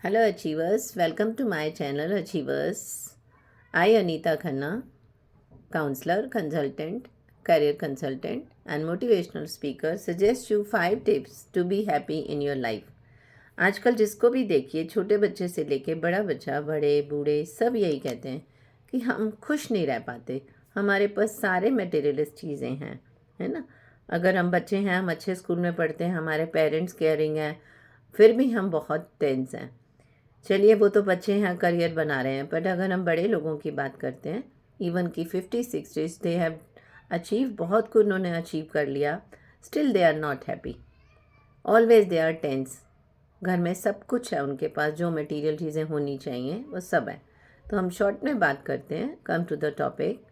Hello Achievers, welcome to my channel Achievers. I Anita Khanna, counselor, consultant, career consultant and motivational speaker suggest you 5 tips to be happy in your life. आजकल जिसको भी देखिए छोटे बच्चे से लेके बड़ा बच्चा बड़े बूढ़े सब यही कहते हैं कि हम खुश नहीं रह पाते, हमारे पास सारे मटेरियलिस्ट चीज़ें हैं, है ना। अगर हम बच्चे हैं, हम अच्छे स्कूल में पढ़ते हैं, हमारे पेरेंट्स केयरिंग हैं, फिर भी हम बहुत टेंस हैं। चलिए वो तो बच्चे हैं करियर बना रहे हैं, बट अगर हम बड़े लोगों की बात करते हैं, इवन की 50-60 दे हैव अचीव, बहुत कुछ उन्होंने अचीव कर लिया, still they are not happy, always they are tense. घर में सब कुछ है उनके पास, जो मटेरियल चीज़ें होनी चाहिए वो सब है। तो हम शॉर्ट में बात करते हैं, कम टू द टॉपिक,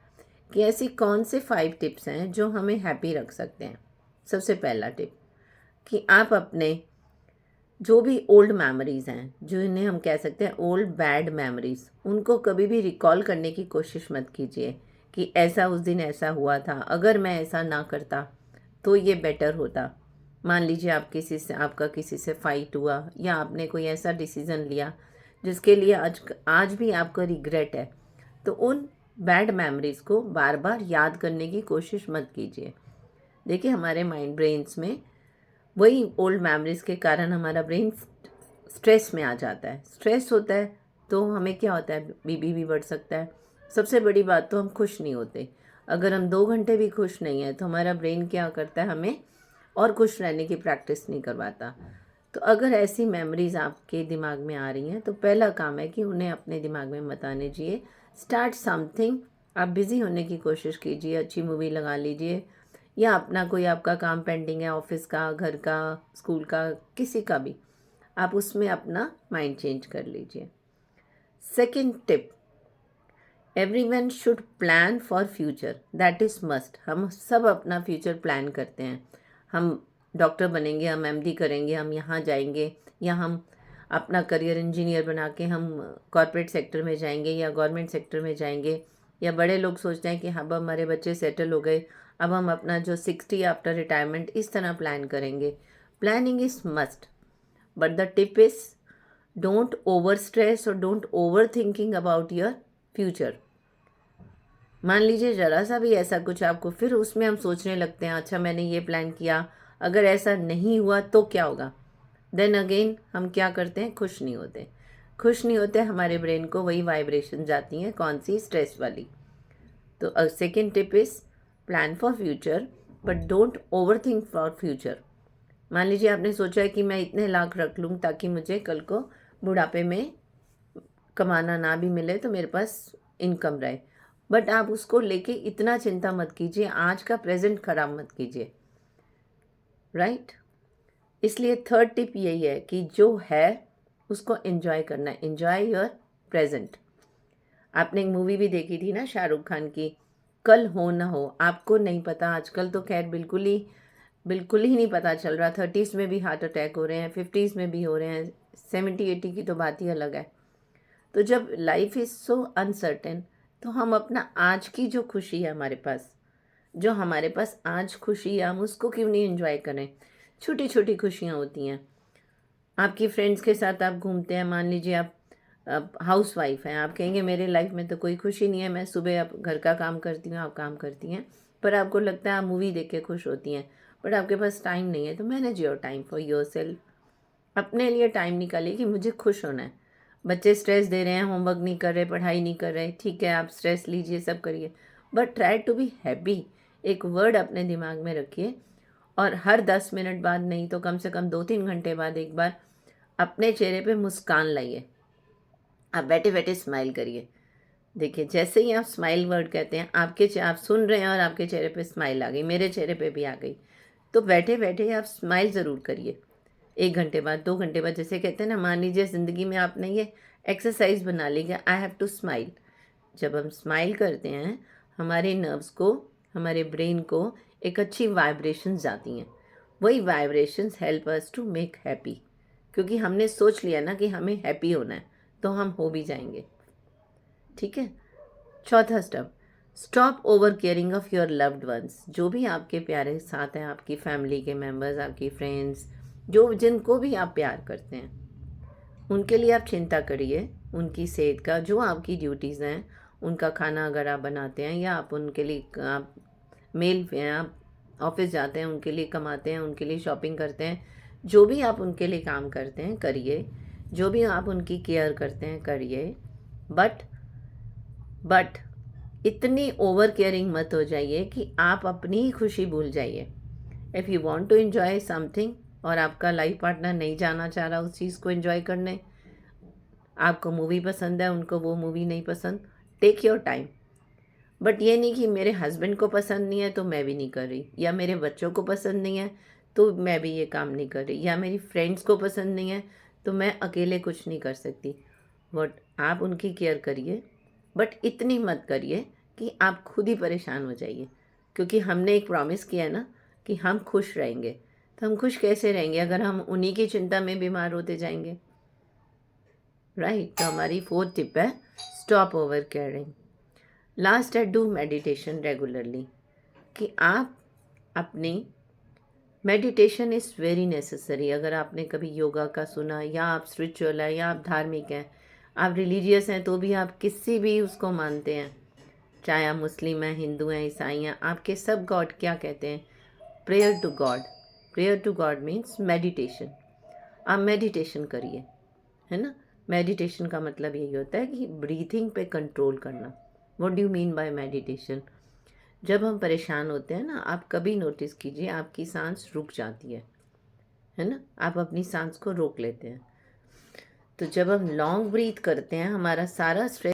कि ऐसी कौन से 5 टिप्स हैं जो हमें हैप्पी रख सकते हैं। सबसे पहला टिप कि आप अपने जो भी ओल्ड मेमोरीज़ हैं, जो इन्हें हम कह सकते हैं ओल्ड बैड मेमोरीज़, उनको कभी भी रिकॉल करने की कोशिश मत कीजिए कि ऐसा उस दिन ऐसा हुआ था, अगर मैं ऐसा ना करता तो ये बेटर होता। मान लीजिए आपका किसी से फाइट हुआ या आपने कोई ऐसा डिसीज़न लिया जिसके लिए आज भी आपको रिग्रेट है, तो उन बैड मेमोरीज़ को बार बार याद करने की कोशिश मत कीजिए। देखिए, हमारे माइंड ब्रेन्स में वही ओल्ड मेमोरीज़ के कारण हमारा ब्रेन स्ट्रेस में आ जाता है। स्ट्रेस होता है तो हमें क्या होता है, बीपी भी बढ़ सकता है। सबसे बड़ी बात तो हम खुश नहीं होते। अगर हम 2 घंटे भी खुश नहीं हैं तो हमारा ब्रेन क्या करता है, हमें और खुश रहने की प्रैक्टिस नहीं करवाता। तो अगर ऐसी मेमोरीज़ आपके दिमाग में आ रही हैं तो पहला काम है कि उन्हें अपने दिमाग में मत आने दीजिए। स्टार्ट समथिंग, आप बिज़ी होने की कोशिश कीजिए, अच्छी मूवी लगा लीजिए, या अपना कोई आपका काम पेंडिंग है, ऑफिस का, घर का, स्कूल का, किसी का भी, आप उसमें अपना माइंड चेंज कर लीजिए। Second tip, everyone should plan for future, that is must. हम सब अपना फ्यूचर प्लान करते हैं। हम डॉक्टर बनेंगे, हम एमडी करेंगे, हम यहाँ जाएंगे, या हम अपना करियर इंजीनियर बना के हम कॉरपोरेट सेक्टर में जाएंगे या गवर्नमेंट सेक्टर में जाएंगे। या बड़े लोग सोचते हैं कि अब हमारे बच्चे सेटल हो गए, अब हम अपना जो 60 आफ्टर रिटायरमेंट इस तरह प्लान करेंगे। Planning is must, but the tip is don't over stress और don't over thinking about your future. मान लीजिए ज़रा सा भी ऐसा कुछ आपको, फिर उसमें हम सोचने लगते हैं, अच्छा मैंने ये प्लान किया, अगर ऐसा नहीं हुआ तो क्या होगा। देन अगेन हम क्या करते हैं, खुश नहीं होते। खुश नहीं होते, हमारे ब्रेन को वही वाइब्रेशन जाती हैं, कौन सी, स्ट्रेस वाली। तो second tip is plan for future but don't over think for future. मान लीजिए आपने सोचा है कि मैं इतने लाख रख लूँ ताकि मुझे कल को बुढ़ापे में कमाना ना भी मिले तो मेरे पास इनकम रहे, बट आप उसको लेके इतना चिंता मत कीजिए, आज का प्रेजेंट खराब मत कीजिए, राइट। इसलिए थर्ड टिप यही है कि जो है उसको एंजॉय करना है, एंजॉय योर प्रेजेंट। आपने एक मूवी भी देखी थी ना शाहरुख खान की, कल हो ना हो, आपको नहीं पता। आजकल तो खैर बिल्कुल ही नहीं पता चल रहा। 30s में भी हार्ट अटैक हो रहे हैं, 50s में भी हो रहे हैं, 70-80 की तो बात ही अलग है। तो जब लाइफ इज़ सो अनसर्टेन, तो हम अपना आज की जो खुशी है हमारे पास, जो हमारे पास आज खुशी है, हम उसको क्यों नहीं एंजॉय करें। छोटी छोटी खुशियाँ होती हैं। आपकी फ्रेंड्स के साथ आप घूमते हैं, मान लीजिए आप हाउस वाइफ हैं, आप कहेंगे मेरे लाइफ में तो कोई खुशी नहीं है, मैं सुबह आप घर का काम करती हूँ, आप काम करती हैं, पर आपको लगता है आप मूवी देख के खुश होती हैं, बट आपके पास टाइम नहीं है। तो manage your time for your self. अपने लिए टाइम निकालिए कि मुझे खुश होना है। बच्चे स्ट्रेस दे रहे हैं, होमवर्क नहीं कर रहे, पढ़ाई नहीं कर रहे, ठीक है, आप स्ट्रेस लीजिए, सब करिए, but try to be happy. एक वर्ड अपने दिमाग में रखिए, और हर 10 मिनट बाद नहीं तो कम से कम 2-3 घंटे बाद एक बार अपने चेहरे पे मुस्कान लाइए। आप बैठे बैठे स्माइल करिए। देखिए, जैसे ही आप स्माइल वर्ड कहते हैं, आप सुन रहे हैं और आपके चेहरे पे स्माइल आ गई, मेरे चेहरे पे भी आ गई। तो बैठे बैठे आप स्माइल ज़रूर करिए। 1 घंटे बाद, 2 घंटे बाद, जैसे कहते हैं ना, मान लीजिए ज़िंदगी में आपने ये एक्सरसाइज बना ली कि आई हैव टू स्माइल। जब हम स्माइल करते हैं, हमारे नर्व्स को, हमारे ब्रेन को एक अच्छी वाइब्रेशंस आती हैं। वही vibrations help us to make happy, क्योंकि हमने सोच लिया ना कि हमें हैप्पी होना है, तो हम हो भी जाएंगे। ठीक है। चौथा step, stop over caring of your loved ones. जो भी आपके प्यारे साथ हैं, आपकी फैमिली के मेम्बर्स, आपकी फ्रेंड्स, जो जिनको भी आप प्यार करते हैं, उनके लिए आप चिंता करिए, उनकी सेहत का, जो आपकी ड्यूटीज़ हैं, उनका खाना अगर आप बनाते हैं या आप उनके लिए आप मेल हैं, आप ऑफिस जाते हैं, उनके लिए कमाते हैं, उनके लिए शॉपिंग करते हैं, जो भी आप उनके लिए काम करते हैं करिए, जो भी आप उनकी केयर करते हैं करिए, बट इतनी ओवर केयरिंग मत हो जाइए कि आप अपनी ही खुशी भूल जाइए। If you want to enjoy something और आपका लाइफ पार्टनर नहीं जाना चाह रहा उस चीज़ को एंजॉय करने, आपको मूवी पसंद है, उनको वो मूवी नहीं पसंद, टेक योर टाइम। बट ये नहीं कि मेरे हस्बैंड को पसंद नहीं है तो मैं भी नहीं कर रही, या मेरे बच्चों को पसंद नहीं है तो मैं भी ये काम नहीं कर रही, या मेरी फ्रेंड्स को पसंद नहीं है तो मैं अकेले कुछ नहीं कर सकती। बट आप उनकी केयर करिए, बट इतनी मत करिए कि आप खुद ही परेशान हो जाइए। क्योंकि हमने एक प्रॉमिस किया है ना कि हम खुश रहेंगे, तो हम खुश कैसे रहेंगे अगर हम उन्हीं की चिंता में बीमार होते जाएंगे, राइट? तो हमारी 4th टिप है, स्टॉप ओवर केयरिंग। लास्ट है, डू मेडिटेशन रेगुलरली। कि आप अपनी मेडिटेशन इज़ वेरी नेसेसरी। अगर आपने कभी योगा का सुना, या आप स्पिरिचुअल है, या आप धार्मिक हैं, आप रिलीजियस हैं, तो भी आप किसी भी उसको मानते हैं, चाहे आप मुस्लिम हैं, हिंदू हैं, ईसाई हैं, आपके सब गॉड क्या कहते हैं? Prayer to God. Prayer to God means meditation. आप मेडिटेशन करिए, है ना? मेडिटेशन का मतलब यही होता है कि ब्रीथिंग पे कंट्रोल करना। What do you mean by meditation? जब हम परेशान होते हैं ना, आप कभी नोटिस कीजिए आपकी सांस रुक जाती है ना? आप अपनी सांस को रोक लेते हैं। तो जब हम लॉन्ग ब्रीथ करते हैं, हमारा सारा स्ट्रेस